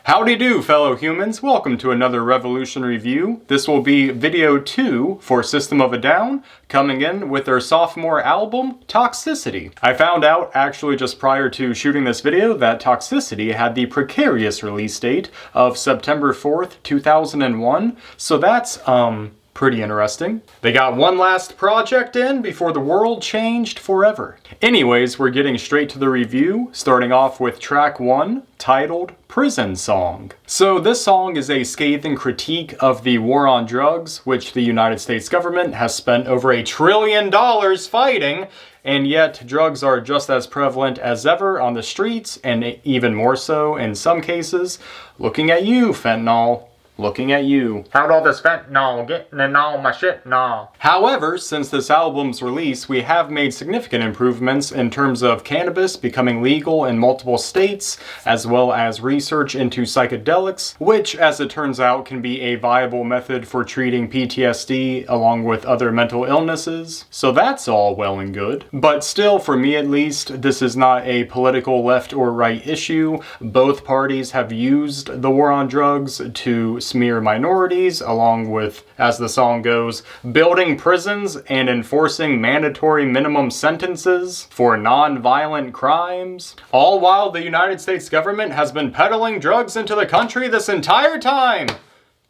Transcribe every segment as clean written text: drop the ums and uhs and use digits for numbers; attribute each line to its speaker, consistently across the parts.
Speaker 1: Howdy do, fellow humans. Welcome to another Revolution review. This will be video 2 for System of a Down, coming in with their sophomore album, Toxicity. I found out, actually just prior to shooting this video, that Toxicity had the precarious release date of September 4th, 2001, so that's, pretty interesting. They got one last project in before the world changed forever. Anyways, we're getting straight to the review, starting off with track 1, titled Prison Song. So this song is a scathing critique of the war on drugs, which the United States government has spent over $1 trillion fighting, and yet drugs are just as prevalent as ever on the streets, and even more so in some cases. Looking at you, fentanyl. Looking at you.
Speaker 2: How'd all this fentanyl getting in all my shit now?
Speaker 1: However, since this album's release, we have made significant improvements in terms of cannabis becoming legal in multiple states, as well as research into psychedelics, which, as it turns out, can be a viable method for treating PTSD along with other mental illnesses. So that's all well and good. But still, for me at least, this is not a political left or right issue. Both parties have used the war on drugs to smear minorities, along with, as the song goes, building prisons and enforcing mandatory minimum sentences for non-violent crimes, all while the United States government has been peddling drugs into the country this entire time.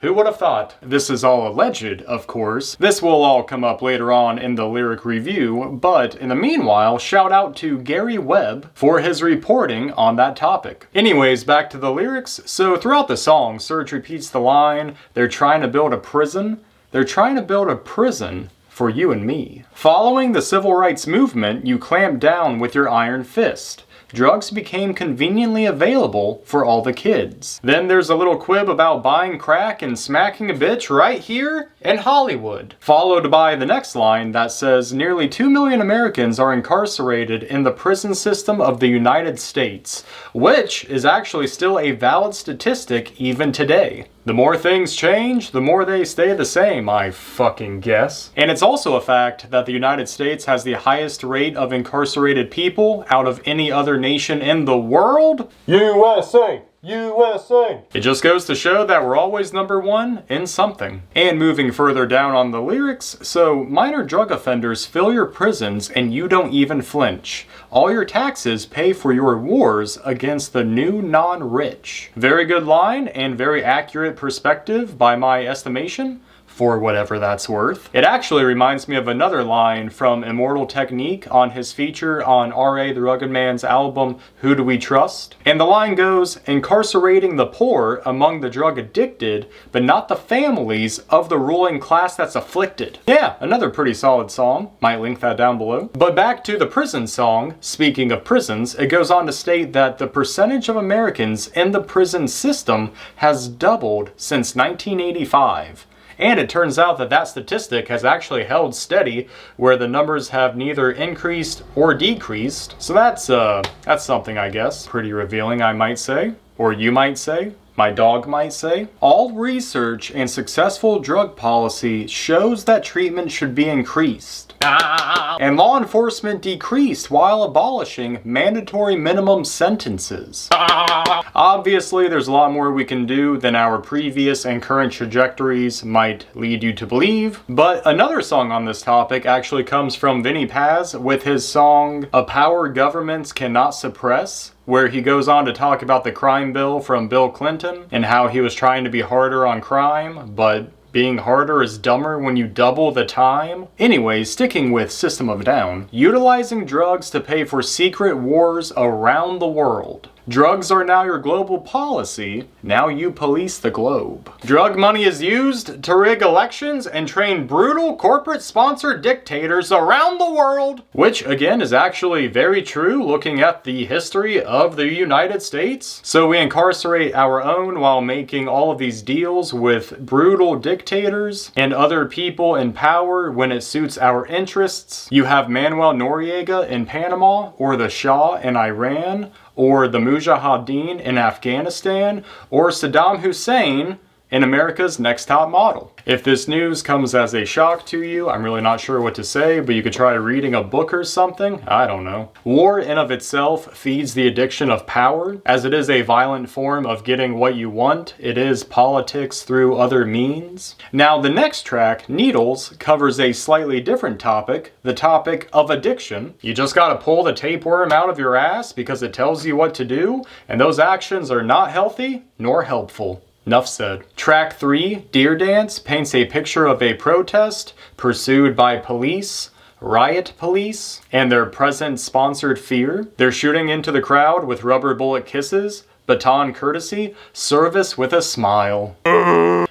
Speaker 1: Who would have thought? This is all alleged, of course. This will all come up later on in the lyric review, but in the meanwhile, shout out to Gary Webb for his reporting on that topic. Anyways, back to the lyrics. So throughout the song, Serge repeats the line, they're trying to build a prison. They're trying to build a prison for you and me. Following the civil rights movement, you clamped down with your iron fist. Drugs became conveniently available for all the kids. Then there's a little quib about buying crack and smacking a bitch right here in Hollywood. Followed by the next line that says nearly 2 million Americans are incarcerated in the prison system of the United States, which is actually still a valid statistic even today. The more things change, the more they stay the same, I fucking guess. And it's also a fact that the United States has the highest rate of incarcerated people out of any other nation in the world. USA! USA! It just goes to show that we're always number one in something. And moving further down on the lyrics, so minor drug offenders fill your prisons and you don't even flinch. All your taxes pay for your wars against the new non-rich. Very good line and very accurate perspective by my estimation. For whatever that's worth. It actually reminds me of another line from Immortal Technique on his feature on R.A. the Rugged Man's album, Who Do We Trust? And the line goes, incarcerating the poor among the drug addicted, but not the families of the ruling class that's afflicted. Yeah, another pretty solid song. Might link that down below. But back to the prison song, speaking of prisons, it goes on to state that the percentage of Americans in the prison system has doubled since 1985. And it turns out that that statistic has actually held steady, where the numbers have neither increased or decreased. So that's something, I guess. Pretty revealing, I might say. Or you might say. My dog might say. All research and successful drug policy shows that treatment should be increased. And law enforcement decreased while abolishing mandatory minimum sentences. Obviously, there's a lot more we can do than our previous and current trajectories might lead you to believe. But another song on this topic actually comes from Vinnie Paz with his song, A Power Governments Cannot Suppress, where he goes on to talk about the crime bill from Bill Clinton and how he was trying to be harder on crime, but being harder is dumber when you double the time. Anyways, sticking with System of a Down, utilizing drugs to pay for secret wars around the world. Drugs are now your global policy. Now you police the globe. Drug money is used to rig elections and train brutal corporate-sponsored dictators around the world. Which, again, is actually very true looking at the history of the United States. So we incarcerate our own while making all of these deals with brutal dictators and other people in power when it suits our interests. You have Manuel Noriega in Panama, or the Shah in Iran, or the Mujahideen in Afghanistan, or Saddam Hussein in America's Next Top Model. If this news comes as a shock to you, I'm really not sure what to say, but you could try reading a book or something. I don't know. War in of itself feeds the addiction of power, as it is a violent form of getting what you want. It is politics through other means. Now, the next track, Needles, covers a slightly different topic, the topic of addiction. You just gotta pull the tapeworm out of your ass because it tells you what to do, and those actions are not healthy nor helpful. Enough said. Track 3, Deer Dance, paints a picture of a protest pursued by police, riot police, and their present sponsored fear. They're shooting into the crowd with rubber bullet kisses, baton courtesy, service with a smile.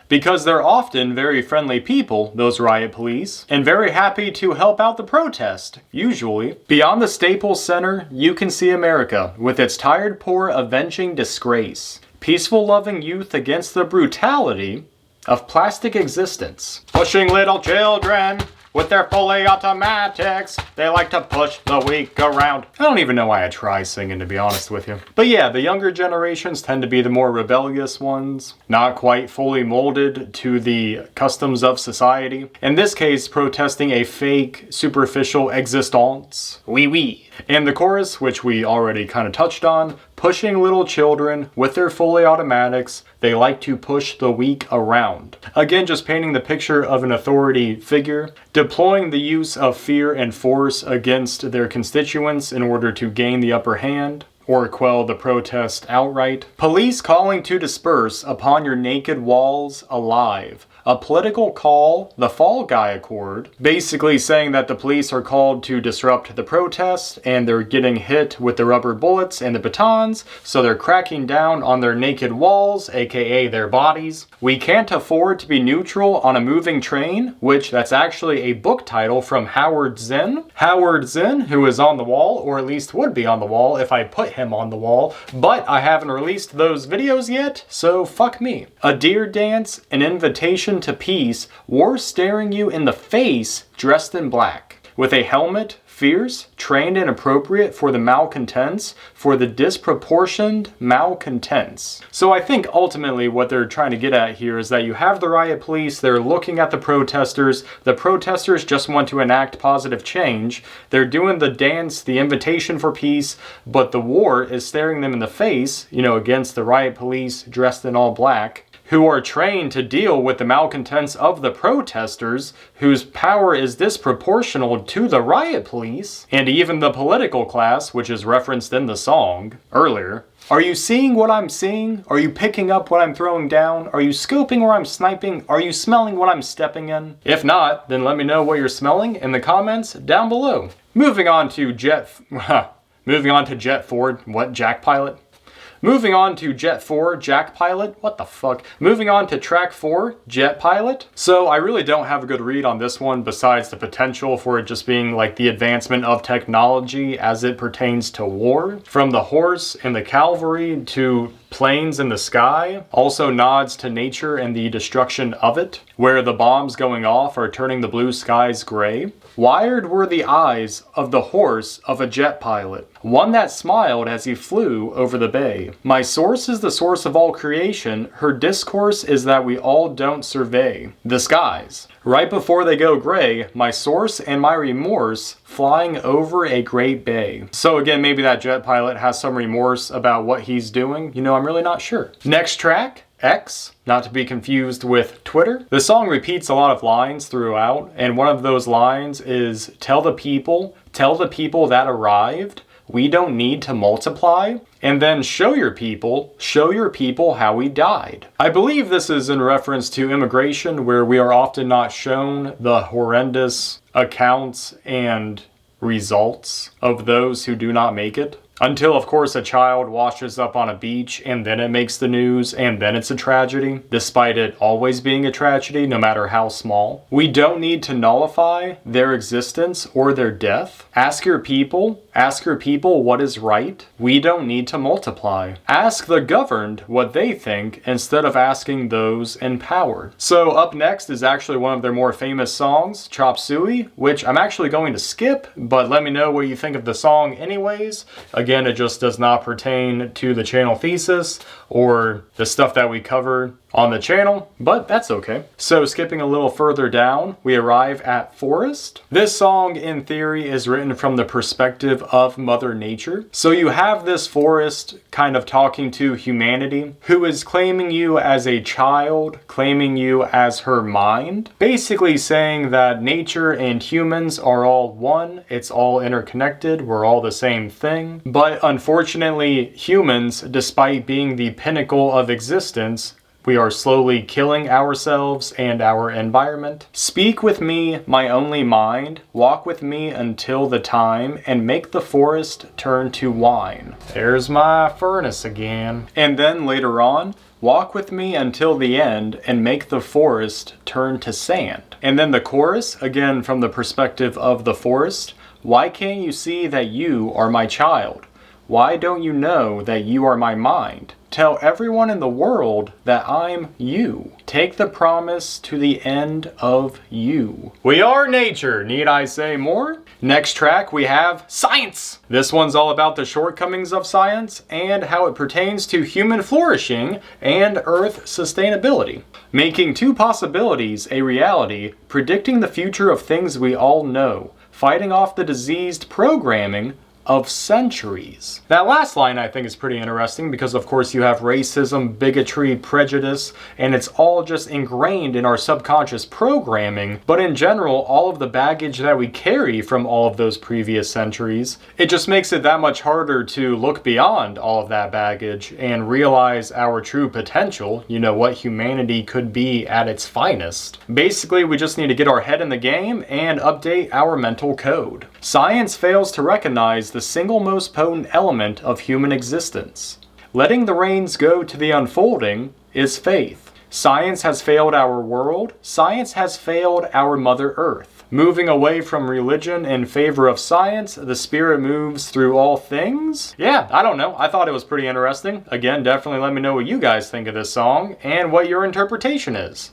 Speaker 1: Because they're often very friendly people, those riot police, and very happy to help out the protest, usually. Beyond the Staples Center, you can see America, with its tired poor avenging disgrace. Peaceful loving youth against the brutality of plastic existence. Pushing little children with their fully automatics. They like to push the weak around. I don't even know why I try singing, to be honest with you. But yeah, the younger generations tend to be the more rebellious ones, not quite fully molded to the customs of society. In this case, protesting a fake, superficial existence. Oui, oui. And the chorus, which we already kind of touched on, pushing little children with their fully automatics. They like to push the weak around. Again, just painting the picture of an authority figure, deploying the use of fear and force against their constituents in order to gain the upper hand, or quell the protest outright. Police calling to disperse upon your naked walls alive. A political call, the Fall Guy Accord, basically saying that the police are called to disrupt the protest and they're getting hit with the rubber bullets and the batons, so they're cracking down on their naked walls, aka their bodies. We can't afford to be neutral on a moving train, which that's actually a book title from Howard Zinn. Howard Zinn, who is on the wall, or at least would be on the wall if I put him on the wall, but I haven't released those videos yet, so fuck me. A deer dance, an invitation to peace, war staring you in the face, dressed in black, with a helmet, fierce, trained and appropriate for the malcontents, for the disproportioned malcontents. So I think ultimately what they're trying to get at here is that you have the riot police, they're looking at the protesters just want to enact positive change, they're doing the dance, the invitation for peace, but the war is staring them in the face, against the riot police dressed in all black, who are trained to deal with the malcontents of the protesters, whose power is disproportional to the riot police, and even the political class, which is referenced in the song earlier. Are you seeing what I'm seeing? Are you picking up what I'm throwing down? Are you scoping where I'm sniping? Are you smelling what I'm stepping in? If not, then let me know what you're smelling in the comments down below. Moving on to Jet 4, what, Jack Pilot? Moving on to Jet 4, Jack Pilot. What the fuck? Moving on to track 4, Jet Pilot. So I really don't have a good read on this one besides the potential for it just being like the advancement of technology as it pertains to war. From the horse and the cavalry to planes in the sky. Also nods to nature and the destruction of it, where the bombs going off are turning the blue skies gray. Wired were the eyes of the horse of a jet pilot, one that smiled as he flew over the bay. My source is the source of all creation, her discourse is that we all don't survey the skies. Right before they go gray, my source and my remorse flying over a great bay. So again, maybe that jet pilot has some remorse about what he's doing. I'm really not sure. Next track, X, not to be confused with Twitter. The song repeats a lot of lines throughout, and one of those lines is, tell the people that arrived, we don't need to multiply, and then show your people how we died. I believe this is in reference to immigration, where we are often not shown the horrendous accounts and results of those who do not make it. Until, of course, a child washes up on a beach and then it makes the news and then it's a tragedy, despite it always being a tragedy, no matter how small. We don't need to nullify their existence or their death. Ask your people what is right. We don't need to multiply. Ask the governed what they think instead of asking those in power. So up next is actually one of their more famous songs, Chop Suey, which I'm actually going to skip, but let me know what you think of the song anyways. Again, Again, it just does not pertain to the channel thesis or the stuff that we cover on the channel, but that's okay. So skipping a little further down, we arrive at Forest. This song, in theory, is written from the perspective of Mother Nature. So you have this forest kind of talking to humanity, who is claiming you as a child, claiming you as her mind, basically saying that nature and humans are all one, it's all interconnected, we're all the same thing. But unfortunately, humans, despite being the pinnacle of existence, we are slowly killing ourselves and our environment. Speak with me, my only mind. Walk with me until the time, and make the forest turn to wine. There's my furnace again. And then later on, walk with me until the end, and make the forest turn to sand. And then the chorus, again from the perspective of the forest. Why can't you see that you are my child? Why don't you know that you are my mind? Tell everyone in the world that I'm you. Take the promise to the end of you. We are nature, need I say more? Next track we have Science. This one's all about the shortcomings of science and how it pertains to human flourishing and Earth sustainability. Making two possibilities a reality, predicting the future of things we all know, fighting off the diseased programming of centuries. That last line I think is pretty interesting because of course you have racism, bigotry, prejudice, and it's all just ingrained in our subconscious programming. But in general, all of the baggage that we carry from all of those previous centuries, it just makes it that much harder to look beyond all of that baggage and realize our true potential, you know, what humanity could be at its finest. Basically, we just need to get our head in the game and update our mental code. Science fails to recognize the single most potent element of human existence. Letting the reins go to the unfolding is faith. Science has failed our world. Science has failed our Mother Earth. Moving away from religion in favor of science, the spirit moves through all things. Yeah, I don't know. I thought it was pretty interesting. Again, definitely let me know what you guys think of this song and what your interpretation is.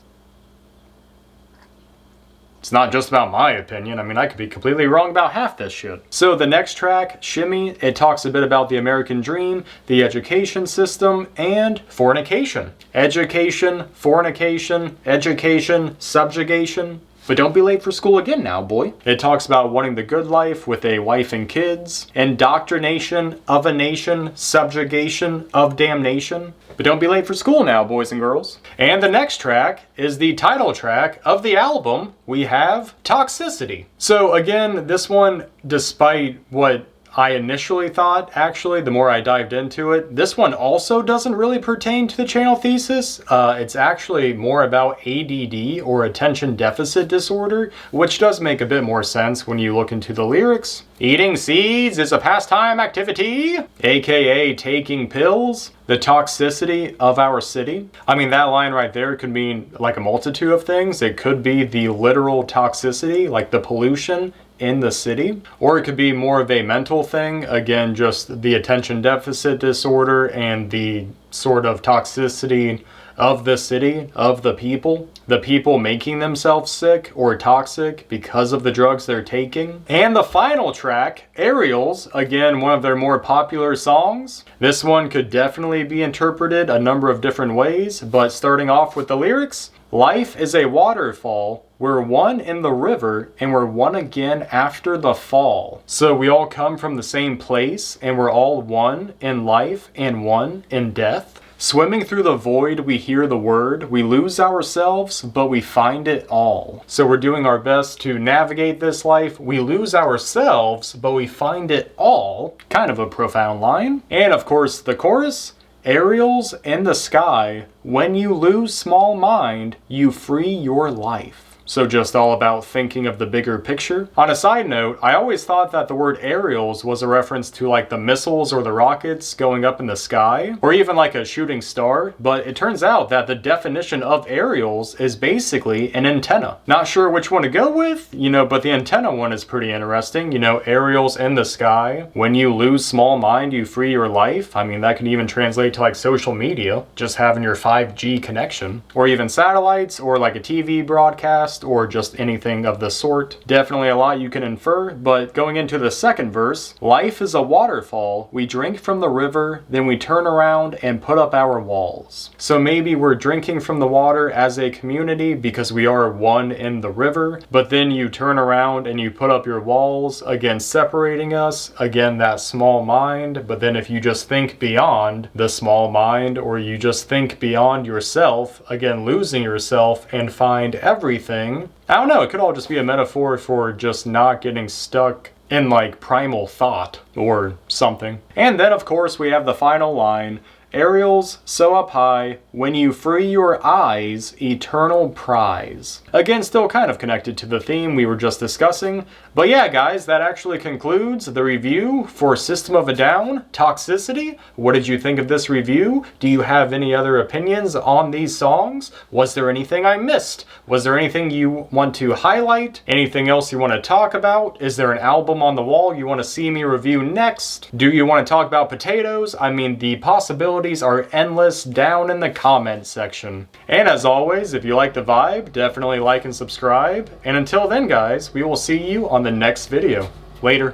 Speaker 1: It's not just about my opinion. I mean, I could be completely wrong about half this shit. So the next track, Shimmy, it talks a bit about the American dream, the education system, and fornication. Education, fornication, education, subjugation. But don't be late for school again now, boy. It talks about wanting the good life with a wife and kids, indoctrination of a nation, subjugation of damnation. But don't be late for school now, boys and girls. And the next track is the title track of the album. We have Toxicity. So again, this one, despite what I initially thought, actually, the more I dived into it, this one also doesn't really pertain to the channel thesis. It's actually more about ADD, or attention deficit disorder, which does make a bit more sense when you look into the lyrics. Eating seeds is a pastime activity, aka taking pills. The toxicity of our city. I mean, that line right there could mean like a multitude of things. It could be the literal toxicity, like the pollution in the city, or it could be more of a mental thing, again just the attention deficit disorder and the sort of toxicity of the city, of the people making themselves sick or toxic because of the drugs they're taking. And the final track, Ariels, again one of their more popular songs. This one could definitely be interpreted a number of different ways, but starting off with the lyrics, life is a waterfall. We're one in the river, and we're one again after the fall. So we all come from the same place, and we're all one in life and one in death. Swimming through the void, we hear the word. We lose ourselves, but we find it all. So we're doing our best to navigate this life. We lose ourselves, but we find it all. Kind of a profound line. And of course, the chorus. Ariels in the sky, when you lose small mind, you free your life. So just all about thinking of the bigger picture. On a side note, I always thought that the word Ariels was a reference to like the missiles or the rockets going up in the sky, or even like a shooting star, but it turns out that the definition of Ariels is basically an antenna. Not sure which one to go with, but the antenna one is pretty interesting. Ariels in the sky, when you lose small mind, you free your life. I mean, that can even translate to like social media, just having your 5G connection, or even satellites, or like a TV broadcast, past or just anything of the sort. Definitely a lot you can infer, but going into the second verse, life is a waterfall. We drink from the river, then we turn around and put up our walls. So maybe we're drinking from the water as a community because we are one in the river, but then you turn around and you put up your walls, again separating us, again that small mind. But then if you just think beyond the small mind, or you just think beyond yourself, again losing yourself and find everything, I don't know, it could all just be a metaphor for just not getting stuck in like primal thought or something. And then of course we have the final line, Ariels, so up high, when you free your eyes, eternal prize. Again, still kind of connected to the theme we were just discussing. But yeah, guys, that actually concludes the review for System of a Down, Toxicity. What did you think of this review? Do you have any other opinions on these songs? Was there anything I missed? Was there anything you want to highlight? Anything else you want to talk about? Is there an album on the wall you want to see me review next? Do you want to talk about potatoes? I mean, the possibilities are endless down in the comments section. And as always, if you like the vibe, definitely like and subscribe. And until then, guys, we will see you on the next video. Later.